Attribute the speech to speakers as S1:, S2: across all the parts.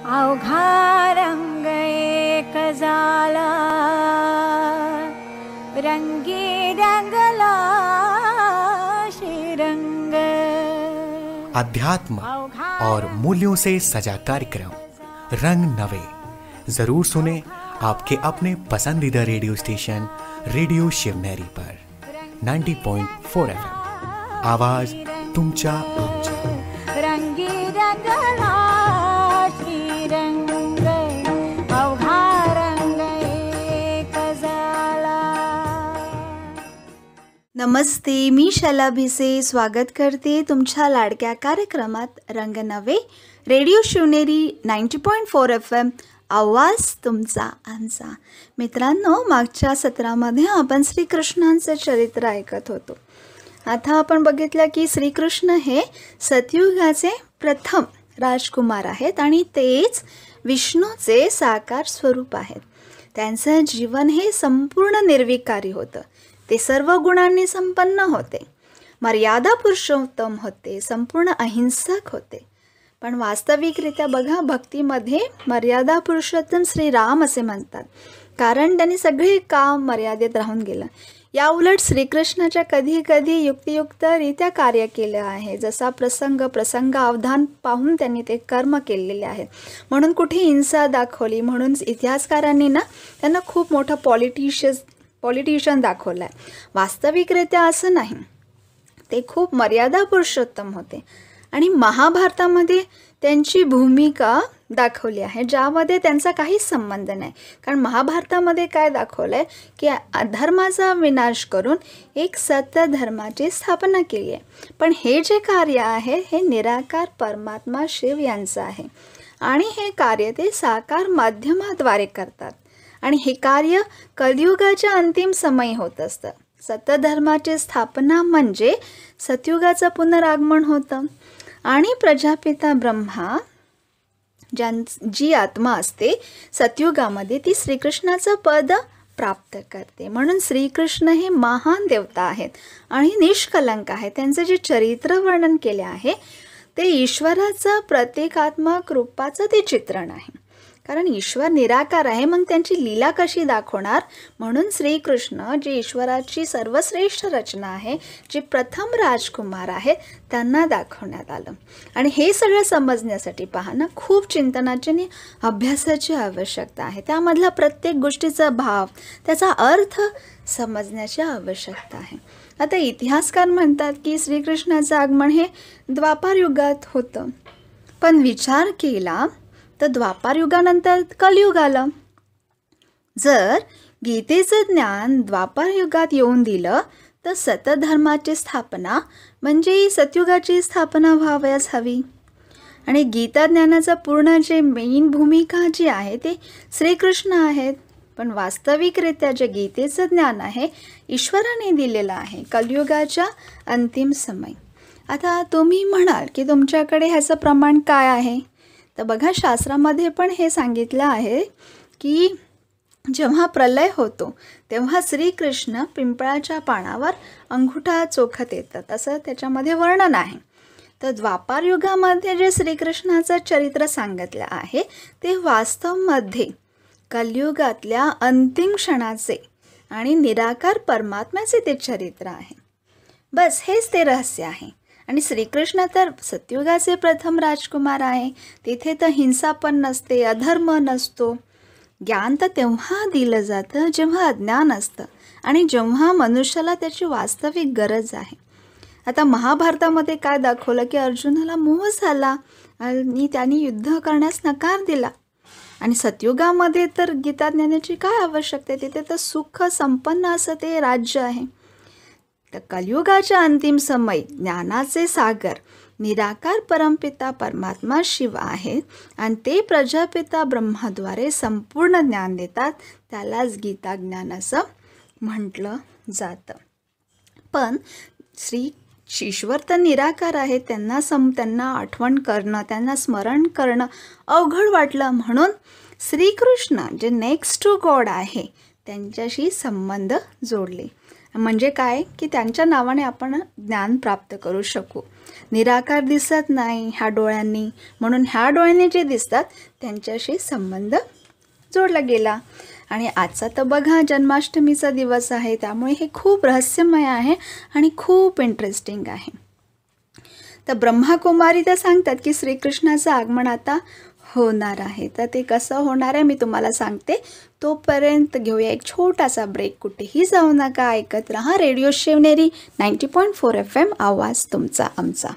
S1: अवघा रंग एक झाला, रंगी रंगला श्रीरंग।
S2: अध्यात्म और मूल्यों से सजा कार्यक्रम रंग नवे जरूर सुने आपके अपने पसंदीदा रेडियो स्टेशन रेडिओ शिवनेरी पर 90.4 FM। आवाज तुमच्या आमच्या।
S1: रंगी रंगला श्रीरंग, अवघा रंग एक झाला।
S3: नमस्ते, मी शैला भिसे स्वागत करते तुमच्या लाडक्या कार्यक्रमात रंग नवे रेडिओ शिवनेरी 90.4 FM। आवाज तुमचा आमचा। मित्रांनो, मागच्या सत्रामध्ये आपण श्रीकृष्णांचे चरित्र ऐकत होतो। आता आपण बघितलं की श्रीकृष्ण हे सतयुगाचे प्रथम राजकुमार आहेत आणि तेच विष्णूचे साकार स्वरूप आहेत। त्यांचं जीवन हे संपूर्ण निर्विकारी होतं। ते सर्व गुणांनी संपन्न होते, मर्यादा पुरुषोत्तम होते, संपूर्ण अहिंसक होते। पण वास्तविकरित्या बघा, भक्तीमध्ये मर्यादा पुरुषोत्तम श्रीराम असे म्हणतात, कारण त्यांनी सगळे काम मर्यादेत राहून गेलं। या उलट श्रीकृष्णाच्या कधी कधी युक्तियुक्तरित्या कार्य केलं आहे, जसा प्रसंग अवधान पाहून त्यांनी ते कर्म केलेले आहेत। म्हणून कुठे हिंसा दाखवली, म्हणून इतिहासकारांनी त्यांना खूप मोठा पॉलिटिशियन दाखवला आहे। वास्तविकरित्या असं नाही, ते खूप मर्यादा पुरुषोत्तम होते। आणि महाभारतामध्ये त्यांची भूमिका दाखवली आहे, ज्यामध्ये त्यांचा काहीच संबंध नाही। कारण महाभारतामध्ये काय दाखवलं आहे की अधर्माचा विनाश करून एक सत्य धर्माची स्थापना केली आहे। पण हे जे कार्य आहे हे निराकार परमात्मा शिव यांचं आहे आणि हे कार्य ते साकार माध्यमाद्वारे करतात आणि हे कार्य कलियुगाच्या अंतिम समयी होत असतं। सत्यधर्माची स्थापना म्हणजे सतयुगाचं पुनरागमन होतं आणि प्रजापिता ब्रह्मा जी आत्मा असते सतयुगामध्ये ती श्रीकृष्णाचं पद प्राप्त करते। म्हणून श्रीकृष्ण हे महान देवता आहेत आणि निष्कलंक आहे। त्यांचं जे चरित्र वर्णन केले आहे ते ईश्वराचं प्रतीकात्मक रूपाचं ते चित्रण आहे, कारण ईश्वर निराकार आहे, मग त्यांची लीला कशी दाखवणार। म्हणून श्रीकृष्ण जे ईश्वराची सर्वश्रेष्ठ रचना आहे, जे प्रथम राजकुमार आहेत, त्यांना दाखवण्यात आलं। आणि हे सगळं समजण्यासाठी पाहणं खूप चिंतनाची आणि अभ्यासाची आवश्यकता आहे। त्यामधला प्रत्येक गोष्टीचा भाव, त्याचा अर्थ समजण्याची आवश्यकता आहे। आता इतिहासकार म्हणतात की श्रीकृष्णाचं आगमन हे द्वापार युगात होतं, पण विचार केला तर द्वापार युगानंतर कलियुग आलं। जर गीतेचं ज्ञान द्वापार युगात येऊन दिलं तर सतधर्माची स्थापना म्हणजे सतयुगाची स्थापना व्हावयास हवी। आणि गीता ज्ञानाचा पूर्ण जे मेन भूमिका जी आहे ते श्रीकृष्ण आहेत। पण वास्तविकरित्या जे गीतेचं ज्ञान आहे ईश्वराने दिलेलं आहे कलियुगाच्या अंतिम समय। आता तुम्ही म्हणाल की तुमच्याकडे ह्याचं प्रमाण काय आहे, तर बघा, शास्त्रामध्ये पण हे सांगितलं आहे की जेव्हा प्रलय होतो तेव्हा श्रीकृष्ण पिंपळाच्या पानावर अंगुठा चोखत येतात, असं त्याच्यामध्ये वर्णन आहे। तर द्वापार युगामध्ये जे श्रीकृष्णाचं चरित्र सांगितलं आहे ते वास्तवमध्ये कलियुगातल्या अंतिम क्षणाचे आणि निराकार परमात्म्याचे ते चरित्र आहे। बस हेच ते रहस्य आहे। आणि श्रीकृष्ण तर सतयुगाचे प्रथम राजकुमार आहे, तिथे तर हिंसा पण नसते, अधर्म नसतो। ज्ञान तर तेव्हा दिलं जातं जेव्हा अज्ञान असतं आणि जेव्हा मनुष्याला त्याची वास्तविक गरज आहे। आता महाभारतामध्ये काय दाखवलं की अर्जुनाला मोह झाला आणि त्यांनी युद्ध करण्यास नकार दिला। आणि सतयुगामध्ये तर गीता ज्ञानाची काय आवश्यकता, तिथे तर सुख संपन्न असं ते राज्य आहे। तर कलियुगाच्या अंतिम समय ज्ञानाचे सागर निराकार परमपिता परमात्मा शिव आहे आणि ते प्रजापिता ब्रह्माद्वारे संपूर्ण ज्ञान देतात, त्यालाच गीता ज्ञान असं म्हटलं जातं। पण ईश्वर तर निराकार आहे, त्यांना आठवण करणं, त्यांना स्मरण करणं अवघड वाटलं, म्हणून श्रीकृष्ण जे नेक्स्ट टू गॉड आहे त्यांच्याशी संबंध जोडले म्हणजे काय की त्यांच्या नावाने आपण ज्ञान प्राप्त करू शकू. निराकार दिसत नाही ह्या डोळ्यांनी, म्हणून ह्या डोळ्यांनी जे दिसतात त्यांच्याशी संबंध जोडला गेला. आणि आजचा तर बघा जन्माष्टमीचा दिवस आहे, त्यामुळे हे खूप रहस्यमय आहे आणि खूप इंटरेस्टिंग आहे. तर ब्रह्माकुमारी तर सांगतात की श्रीकृष्णाचं आगमन आता होणार आहे. तर ते कसं होणार आहे मी तुम्हाला सांगते. तोपर्यंत घेऊया एक छोटासा ब्रेक. कुठेही जाऊ नका, ऐकत रहा रेडिओ शिवनेरी 90.4 FM, आवाज तुमचा आमचा.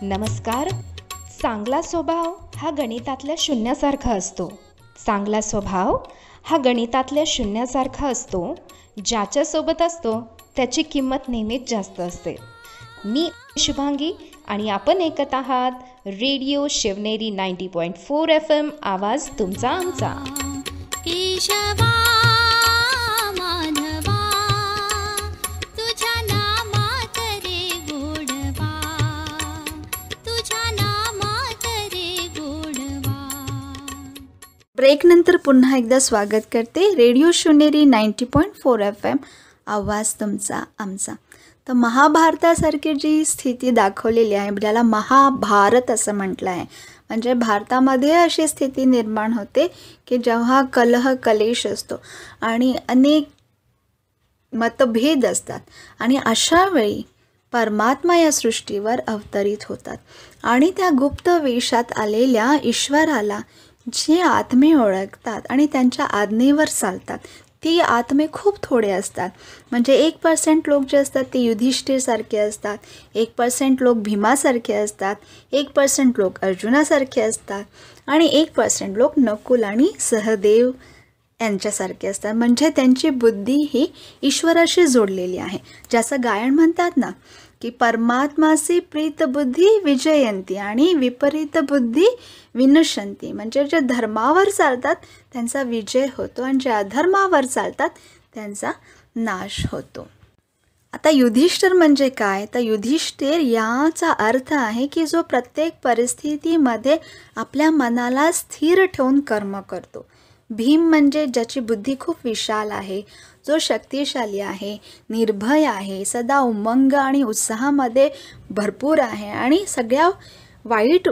S4: नमस्कार. चांगला स्वभाव हा गणितातल्या शून्यासारखा असतो. चांगला स्वभाव हा गणितातल्या शून्यासारखा असतो. ज्याच्यासोबत असतो त्याची किंमत नेहमीच जास्त असते. मी शुभांगी आणि आपण ऐकत आहात रेडिओ शिवनेरी 90.4 FM. आवाज तुमचा आमचा.
S5: केशवा माधवा तुझ्या नामात रे गोडवा, तुझ्या नामात रे गोडवा.
S3: ब्रेकनंतर पुन्हा एकदा स्वागत करते रेडिओ शिवनेरी 90.4 FM. आवाज तुमचा आमचा. तर महाभारतासारखी जी स्थिती दाखवलेली आहे, ज्याला महाभारत असं म्हटलं आहे, म्हणजे भारतामध्ये अशी स्थिती निर्माण होते की जेव्हा कलह कलेश असतो आणि अनेक मतभेद असतात आणि अशा वेळी परमात्मा या सृष्टीवर अवतरित होतात आणि त्या गुप्त वेशात आलेल्या ईश्वराला जे आत्मे ओळखतात आणि त्यांच्या आज्ञेवर चालतात ती आत्मे खूप थोडे असतात. म्हणजे 1% लोक जे असतात ते युधिष्ठिरसारखे असतात, 1% लोक भीमासारखे असतात, 1% लोक अर्जुनासारखे असतात आणि 1% लोक नकुल आणि सहदेव यांच्यासारखे असतात. म्हणजे त्यांची बुद्धी ही ईश्वराशी जोडलेली आहे. ज्याचं गायन म्हणतात ना की परमात्मासी प्रीत बुद्धी विजयंती आणि विपरीत बुद्धी विनशंती. म्हणजे जे धर्मावर चालतात त्यांचा विजय होतो आणि जे अधर्मावर चालतात त्यांचा नाश होतो. आता युधिष्ठिर म्हणजे काय? तर युधिष्ठिर याचा अर्थ आहे की जो प्रत्येक परिस्थितीमध्ये आपल्या मनाला स्थिर ठेवून कर्म करतो. भीम म्हणजे ज्याची बुद्धी खूप विशाल आहे, जो शक्तिशाली आहे, निर्भय आहे, सदा उमंग आणि उत्साहामध्ये भरपूर आहे आणि सगळ्या वाईट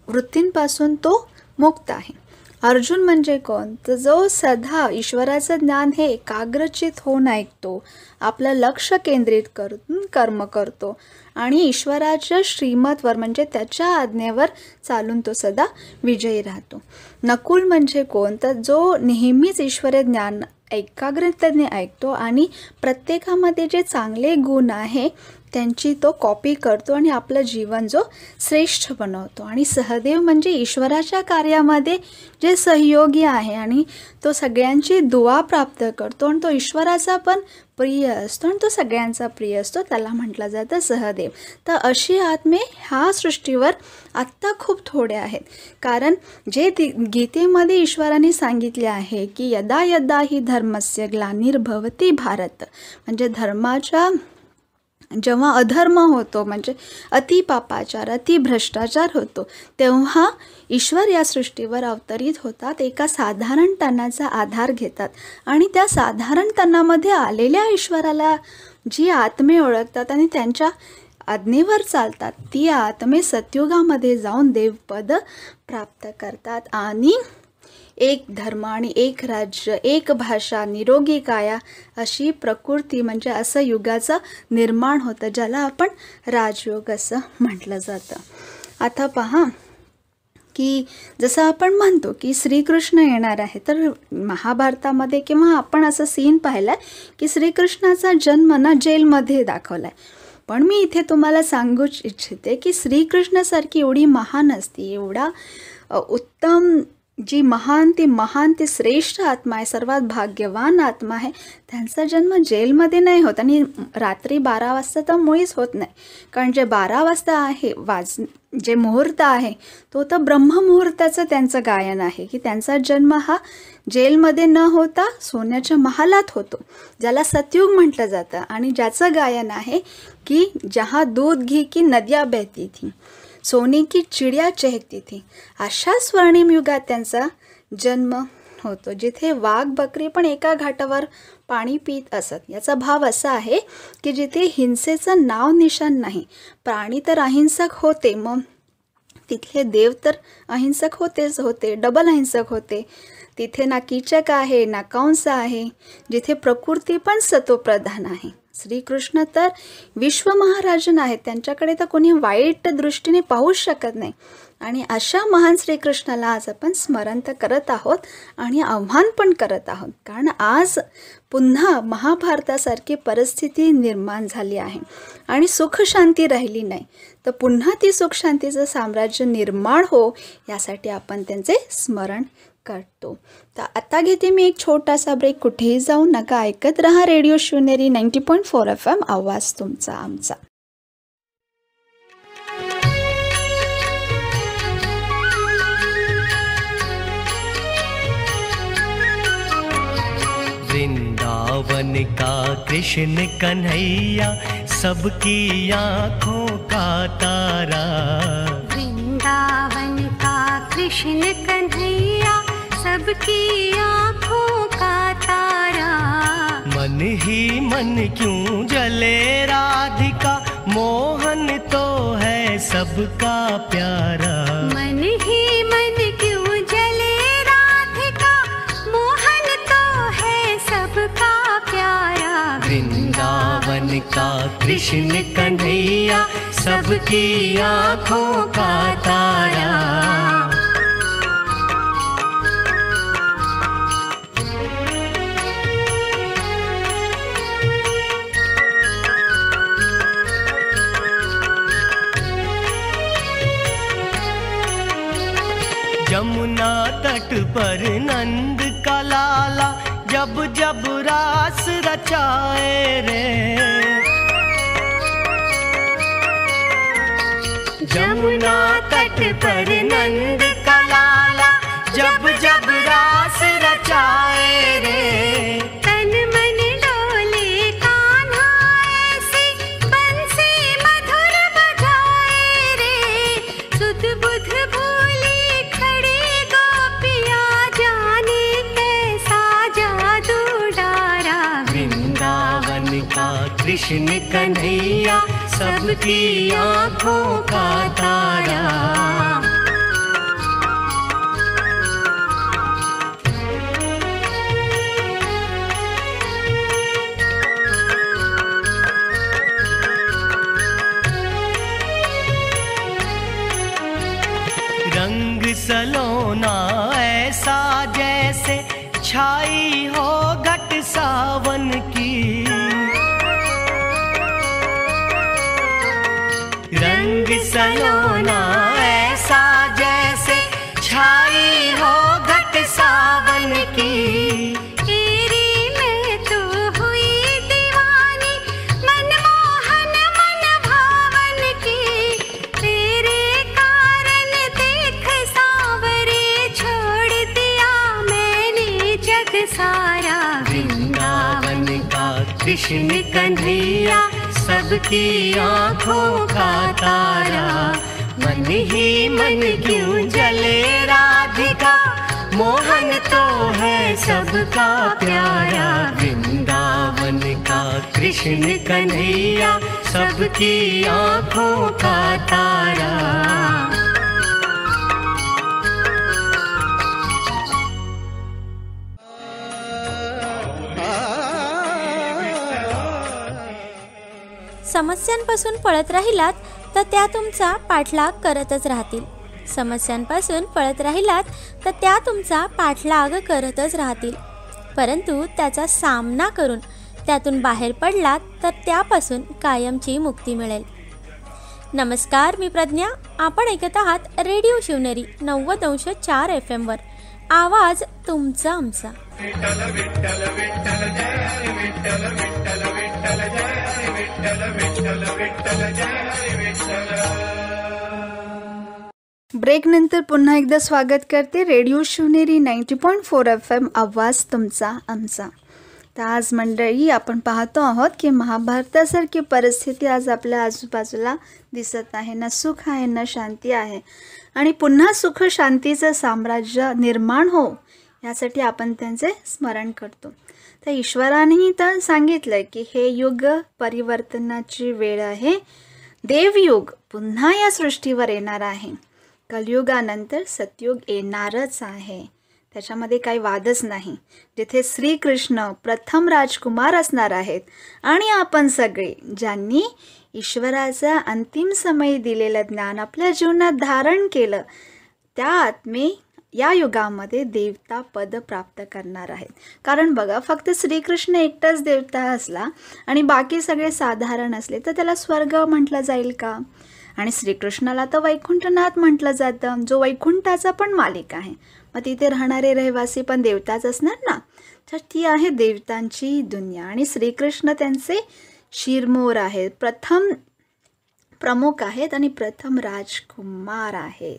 S3: वृत्तींपासून तो मुक्त आहे. अर्जुन म्हणजे कोण? तर जो सदा ईश्वराचं ज्ञान हे एकाग्रचित होऊन ऐकतो, आपलं लक्ष केंद्रित करून कर्म करतो आणि ईश्वराच्या श्रीमतवर म्हणजे त्याच्या आज्ञेवर चालून तो सदा विजयी राहतो. नकुल म्हणजे कोण? तर जो नेहमीच ईश्वरी ज्ञान एकाग्रतेने ऐकतो आणि प्रत्येकामध्ये जे चांगले गुण आहे त्यांची तो कॉपी करतो आणि आपलं जीवन जो श्रेष्ठ बनवतो. आणि सहदेव म्हणजे ईश्वराच्या कार्यामध्ये जे सहयोगी आहे आणि तो सगळ्यांची दुआ प्राप्त करतो आणि तो ईश्वराचा पण प्रिय असतो आणि तो सगळ्यांचा प्रिय असतो, त्याला म्हटलं जातं सहदेव. तर अशी आत्मे ह्या सृष्टीवर आत्ता खूप थोडे आहेत. कारण जे गीतेमध्ये ईश्वराने सांगितले आहे की यदा यदा ही धर्मस्य ग्लानिर्भवती भारत, म्हणजे धर्माच्या जेव्हा अधर्म होतो म्हणजे अतिपापाचार अतिभ्रष्टाचार होतो तेव्हा ईश्वर या सृष्टीवर अवतरित होतात, एका साधारण तनाचा आधार घेतात आणि त्या साधारण तनामध्ये आलेल्या ईश्वराला जी आत्मे ओळखतात आणि त्यांच्या आज्ञेवर चालतात ती आत्मे सतयुगामध्ये जाऊन देवपद प्राप्त करतात आणि एक धर्म आणि एक राज्य, एक भाषा, निरोगी काया अशी प्रकृती म्हणजे असं युगाचं निर्माण होतं, ज्याला आपण राजयोग असं म्हटलं जातं. आता पहा की जसं आपण म्हणतो की श्रीकृष्ण येणार आहे, तर महाभारतामध्ये किंवा आपण असं सीन पाहिलं आहे की श्रीकृष्णाचा जन्म ना जेलमध्ये दाखवला आहे. पण मी इथे तुम्हाला सांगू इच्छिते की श्रीकृष्णासारखी एवढी महान असती, एवढा उत्तम जी महान ती श्रेष्ठ आत्मा आहे, सर्वात भाग्यवान आत्मा आहे, त्यांचा जन्म जेलमध्ये नाही होत आणि रात्री 12 वाजता तर मुळीच होत नाही. कारण जे 12 वाजता आहे जे मुहूर्त आहे तो तर ब्रह्ममुहूर्ताचं त्यांचं गायन आहे की त्यांचा जन्म हा जेलमध्ये न होता सोन्याच्या महालात होतो, ज्याला सतयुग म्हटलं जातं आणि ज्याचं गायन आहे की जहाँ दूध घी की नद्या बहती थी, सोने की चिडिया चहकती थी. अशा स्वर्णिम युगात त्यांचा जन्म होतो, जिथे वाघ बकरी पण एका घाटावर पाणी पित असत. याचा भाव असा आहे की जिथे हिंसेचं नाव निशाण नाही. प्राणी तर अहिंसक होते, मग तिथले देव तर अहिंसक होते, डबल अहिंसक होते. तिथे ना कीचक आहे ना कंस आहे, जिथे प्रकृती पण सत्वप्रधान आहे. श्रीकृष्ण तर विश्वमहाराजन आहेत, त्यांच्याकडे तर कोणी वाईट दृष्टीने पाहूच शकत नाही. आणि अशा महान श्रीकृष्णाला आज आपण स्मरण तर करत आहोत आणि आव्हान पण करत आहोत. कारण आज पुन्हा महाभारतासारखी परिस्थिती निर्माण झाली आहे आणि सुखशांती राहिली नाही. तर पुन्हा ती सुखशांतीचं साम्राज्य निर्माण हो यासाठी आपण त्यांचे स्मरण करतो. तर आता घेते मी एक छोटासा ब्रेक. कुठेही जाऊ नका, ऐकत रहा रेडिओ शिवनेरी 90.4 FM, आवाज तुमचा आमचा.
S6: वृंदावन का कृष्ण कन्हैया सबकी आँखों का तारा.
S5: वृंदावन का कृष्ण कन्हैया सबकी आँखों का तारा.
S6: मन ही मन क्यों जले राधिका, मोहन तो है सबका प्यारा.
S5: मन ही मन क्यों जले राधिका, मोहन तो है सबका प्यारा.
S6: वृंदावन का कृष्ण कन्हैया सबकी आँखों का तारा. यमुना तट पर नंद का लाला जब जब रास रचाए रे. यमुना तट पर नंद का लाला जब जब रास रचाए रे.
S5: तन मन डोले कान्हा ऐसी बंसी मधुर बजाए रे. सुध बुध भूली खड़ी गोपियाँ, जाने कैसा जादू डारा.
S6: वृंदावन का कृष्ण कन्हैया सबकी आँखों का तारा. रंग सलोना ऐसा जैसे छाई हो घट सावन की. रंग सलोना ऐसा जैसे छाई हो घट सावन की.
S5: तेरी मैं तो हुई दीवानी, मनमोहन मन भावन की. तेरे कारण देख सावरे, छोड़ दिया मैंने जग सारा.
S6: वृंदावन का कृष्ण कन्हैया सबकी आँखों का तारा. मन ही मन क्यों जले राधिका, मोहन तो है सबका प्यारा. वृंदावन का कृष्ण कन्हैया सबकी आँखों का तारा.
S1: समस्यांपासून पळत राहिलात तर त्या तुमचा पाठलाग करतच राहतील. समस्यांपासून पळत राहिलात तर त्या तुमचा पाठलाग करतच राहतील. परंतु त्याचा सामना करून त्यातून बाहेर पडलात तर त्यापासून कायमची मुक्ती मिळेल. नमस्कार, मी प्रज्ञा. आपण ऐकत आहात रेडिओ शिवनेरी 90.4 FM वर, आवाज तुमचा आमचा.
S3: ब्रेक नंतर पुन्हा एकदा स्वागत करते रेडिओ शिवनेरी 90.4 FM, आवाज तुमचा आमचा. तर आज मंडळी आपण पाहतो आहोत की महाभारतासारखी परिस्थिती आज आपल्या आजूबाजूला दिसत आहे. ना सुख आहे ना शांती आहे. आणि पुन्हा सुख शांतीचं साम्राज्य निर्माण हो यासाठी आपण त्यांचे स्मरण करतो. तर ईश्वरानेही तर सांगितलं की हे युग परिवर्तनाची वेळ आहे. देवयुग पुन्हा या सृष्टीवर येणार आहे. कलियुगानंतर सतयुग येणारच आहे. त्याच्यामध्ये काही वादच नाही. जिथे श्रीकृष्ण प्रथम राजकुमार असणार आहेत आणि आपण सगळे ज्यांनी ईश्वराचा अंतिम समयी दिलेलं ज्ञान आपल्या जीवनात धारण केलं, त्या आत्मे या युगामध्ये देवता पद प्राप्त करणार आहेत. कारण बघा, फक्त श्रीकृष्ण एकटाच देवता असला आणि बाकी सगळे साधारण असले तर त्याला स्वर्ग म्हटलं जाईल का? आणि श्रीकृष्णाला तर वैकुंठनाथ म्हटलं जातं, जो वैकुंठाचा पण मालिक आहे. मग तिथे राहणारे रहिवासी पण देवताच असणार ना. तर ती आहे देवतांची दुनिया आणि श्रीकृष्ण त्यांचे शिरमोर आहेत, प्रथम प्रमुख आहेत आणि प्रथम राजकुमार आहेत.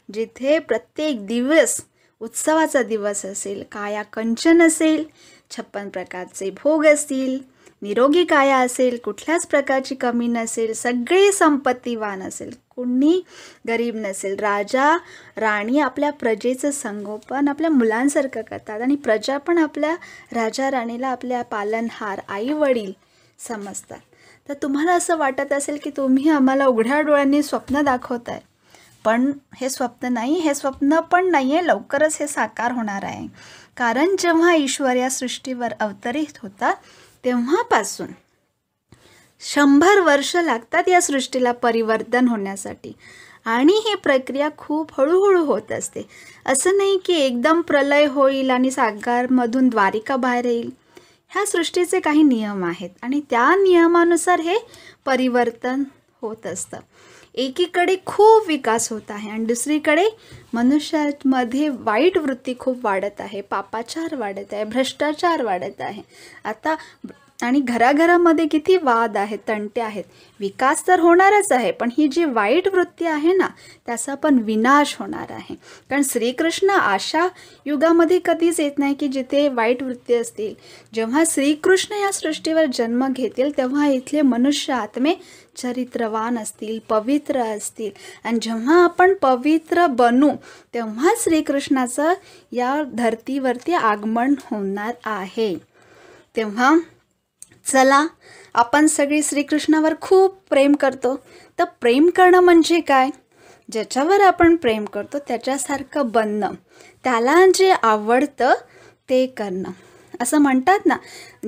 S3: जिथे प्रत्येक दिवस उत्सवाचा दिवस असेल, काया कंचन असेल, 56 प्रकारचे भोग असतील, निरोगी काया असेल, कुठल्याच प्रकारची कमी नसेल, सगळे संपत्तीवान असेल, कुणी गरीब नसेल. राजा राणी आपल्या प्रजेचं संगोपन आपल्या मुलांसारखं करतात आणि प्रजा पण आपल्या राजा राणीला आपल्या पालनहार आई वडील समजतात. तर तुम्हाला असं वाटत असेल की तुम्ही आम्हाला उघड्या डोळ्यांनी स्वप्न दाखवताय, पण हे स्वप्न नाही, हे स्वप्न पण नाही आहे, लवकरच हे साकार होणार आहे. कारण जेव्हा ईश्वर या सृष्टीवर अवतरित होता तेव्हापासून 100 वर्ष लागतात या सृष्टीला परिवर्तन होण्यासाठी. आणि ही प्रक्रिया खूप हळूहळू होत असते. असं नाही की एकदम प्रलय होईल आणि सागरमधून द्वारिका बाहेर येईल. ह्या सृष्टीचे काही नियम आहेत आणि त्या नियमानुसार हे परिवर्तन होत असतं. एकीकडे खूप विकास होत आहे आणि दुसरीकडे मनुष्यामध्ये वाईट वृत्ती खूप वाढत आहे, पापाचार वाढत आहे, भ्रष्टाचार वाढत आहे. आता आणि घराघरामध्ये किती वाद आहेत, तंटे आहेत. विकास तर होणारच आहे, पण ही जी वाईट वृत्ती आहे ना, त्याचा पण विनाश होणार आहे. कारण श्रीकृष्ण अशा युगामध्ये कधीच येत नाही की जिथे वाईट वृत्ती असतील. जेव्हा श्रीकृष्ण या सृष्टीवर जन्म घेतील तेव्हा इथले मनुष्य आत्मे चरित्रवान असतील, पवित्र असतील. आणि जेव्हा आपण पवित्र बनू तेव्हा श्रीकृष्णाचं या धरतीवरती आगमन होणार आहे. तेव्हा चला, आपण सगळी श्रीकृष्णावर खूप प्रेम करतो. तर प्रेम करणं म्हणजे काय? ज्याच्यावर आपण प्रेम करतो त्याच्यासारखं बनणं, त्याला जे आवडतं ते करणं. असं म्हणतात ना,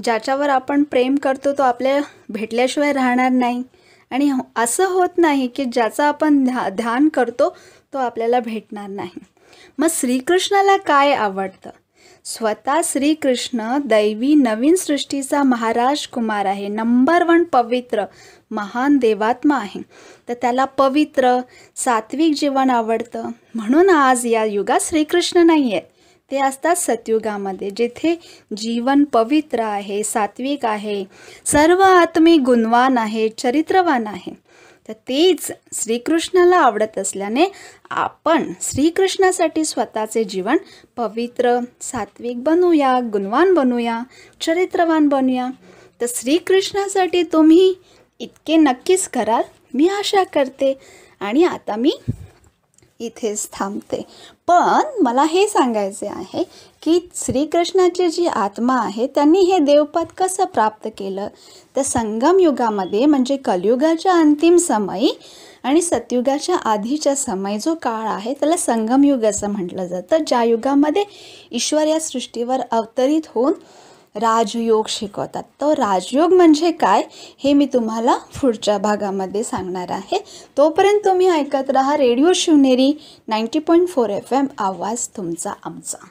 S3: ज्याच्यावर आपण प्रेम करतो तो आपल्या भेटल्याशिवाय राहणार नाही. आणि असं होत नाही की ज्याचं आपण ध्यान करतो तो आपल्याला भेटणार नाही. मग श्रीकृष्णाला काय आवडतं? स्वतः श्रीकृष्ण दैवी नवीन सृष्टीचा महाराज कुमार आहे, नंबर 1 पवित्र महान देवात्मा आहे. तर त्याला पवित्र सात्विक जीवन आवडतं. म्हणून आज या युगात श्रीकृष्ण नाही आहेत, ते असतात सतयुगामध्ये, जिथे जीवन पवित्र आहे, सात्विक आहे, सर्व आत्मे गुणवान आहे, चरित्रवान आहे. तर तेच श्रीकृष्णाला आवडत असल्याने आपण श्रीकृष्णासाठी स्वतःचे जीवन पवित्र सात्विक बनवूया, गुणवान बनवूया, चरित्रवान बनवूया. तर श्रीकृष्णासाठी तुम्ही इतके नक्कीच कराल, मी आशा करते. आणि आता मी इथेच थांबते. पण मला हे सांगायचे आहे की श्रीकृष्णाची जी आत्मा आहे त्यांनी हे देवपद कसं प्राप्त केलं? तर संगम युगामध्ये म्हणजे कलियुगाच्या अंतिम समयी आणि सतयुगाच्या आधीच्या समय जो काळ आहे त्याला संगम युग असं म्हटलं जातं. ज्या युगामध्ये ईश्वर या सृष्टीवर अवतरित होऊन राजयोग शिकवतात. तो राजयोग म्हणजे काय हे मी तुम्हाला पुढच्या भागामध्ये सांगणार आहे. तोपर्यंत तुम्ही ऐकत राहा रेडिओ शिवनेरी 90.4 FM, आवाज तुमचा आमचा.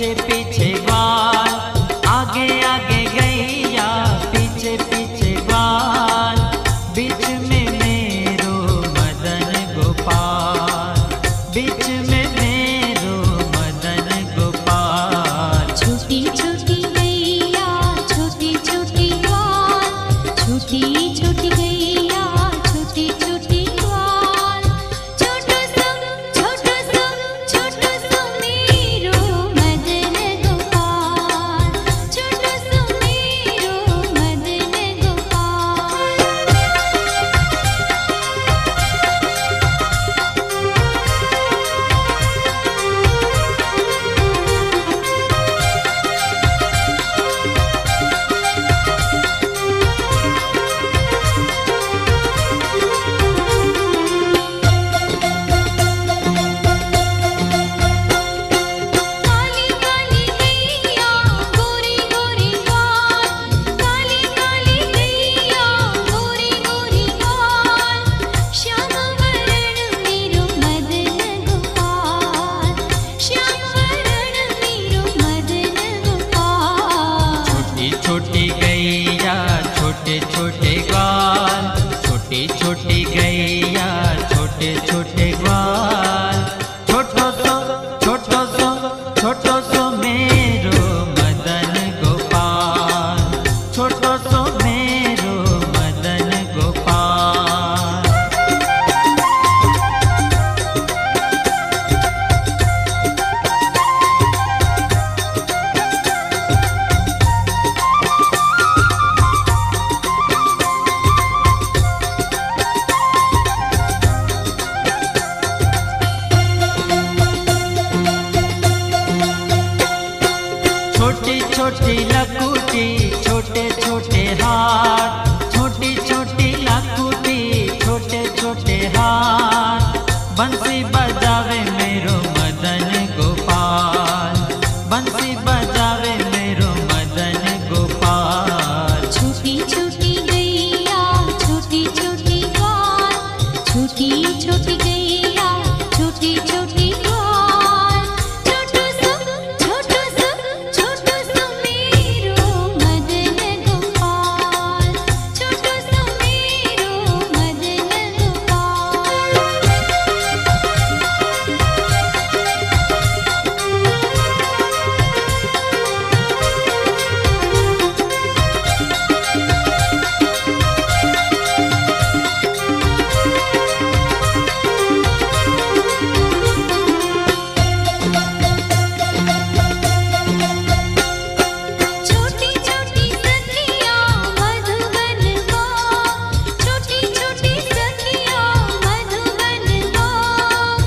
S7: पीछे पीछे ग्वाल, आगे आगे गैया, पीछे पीछे ग्वाल, बीच में मेरो मदन गोपाल, बीच में मेरो मदन गोपाल।
S5: छोटी छोटी गैया, छोटी छोटी ग्वाल, छोटी छोटी गैया, छोटी छोटी ग्वाल, छोटो सो मेरो मदन गोपाल, छोटो सो मेरो मदन गोपाल। काली काली गैया, गोरी गोरी गाल, काली काली गैया, गोरी गोरी गाल, श्याम वरण मेरो मदन गोपाल, श्याम वरण मेरो मदन गोपाल।
S7: छोटी छोटी गैया, छोटे छोटे ग्वाल, छोटी छोटी गैया, छोटे छोटे ग्वाल, छोटो सो मेरो मदन गोपाल, छोटो सो मेरो मदन गोपाल। छोटी छोटी लकुटी, छोटे छोटे हाथ, छोटी छोटी लकुटी, छोटे छोटे हाथ, बंसी बजावे मेरो मदन गोपाल, बंसी बजावे मेरो मदन गोपाल।
S5: छोटी छोटी गैया, छोटी छोटी ग्वाल, छोटी छोटी गैया, छोटी छोटी ग्वाल, छोटो सो मेरो मदन गोपाल, छोटो सो मेरो मदन गोपाल। छोटी छोटी सखिया मधुबन गाँव, छोटी छोटी सखिया मधुबन गाँव,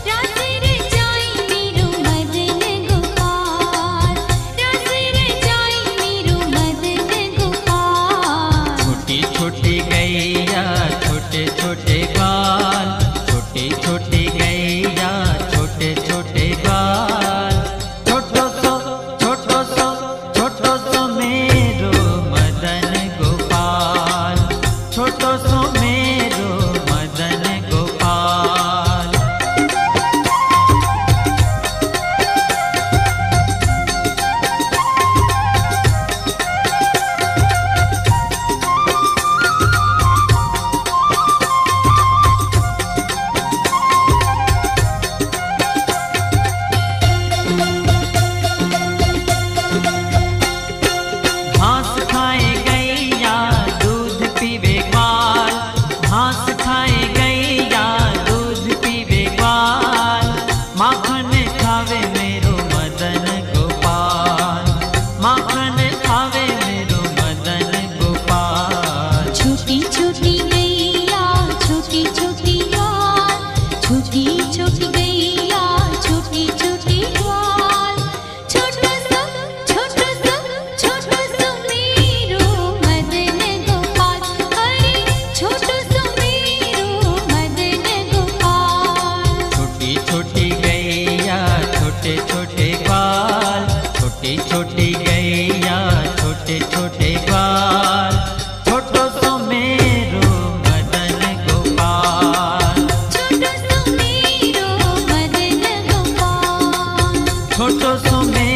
S5: रास रचाई मेरो मदन गोपाल, रास रचाई मेरो मदन गोपाल।
S7: छोटी छोटी गैया, छोटे छोटे ग्वाल, छोटी छोटी गैया, छोटे छोटे ग्वाल, छोटो सो मेरो मदन गोपाल, छोटो सो मेरो मदन गोपाल। घास खाए गैया, दूध पीवे ग्वाल, घास खाए गैया, दूध पीवे ग्वाल, माखन खावे मेरो मदन गोपाल, माखन खावे मेरो मदन गोपाल।
S5: छोटी छोटी गैया, छोटी छोटी ग्वाल, छोटी छोटी गैया, छोटी छोटी ग्वाल, छोटो सो मेरो मदन गोपाल, हरे छोटो सो मेरो मदन गोपाल।
S7: छोटी छोटी गैया, छोटे छोटे ग्वाल, छोटी छोटी गैया, छोटे छोटे ग्वाल, छोटो सो मेरो मदन गोपाल,
S5: छोटो सो मेरो मदन गोपाल।
S7: छोटो सो मेरो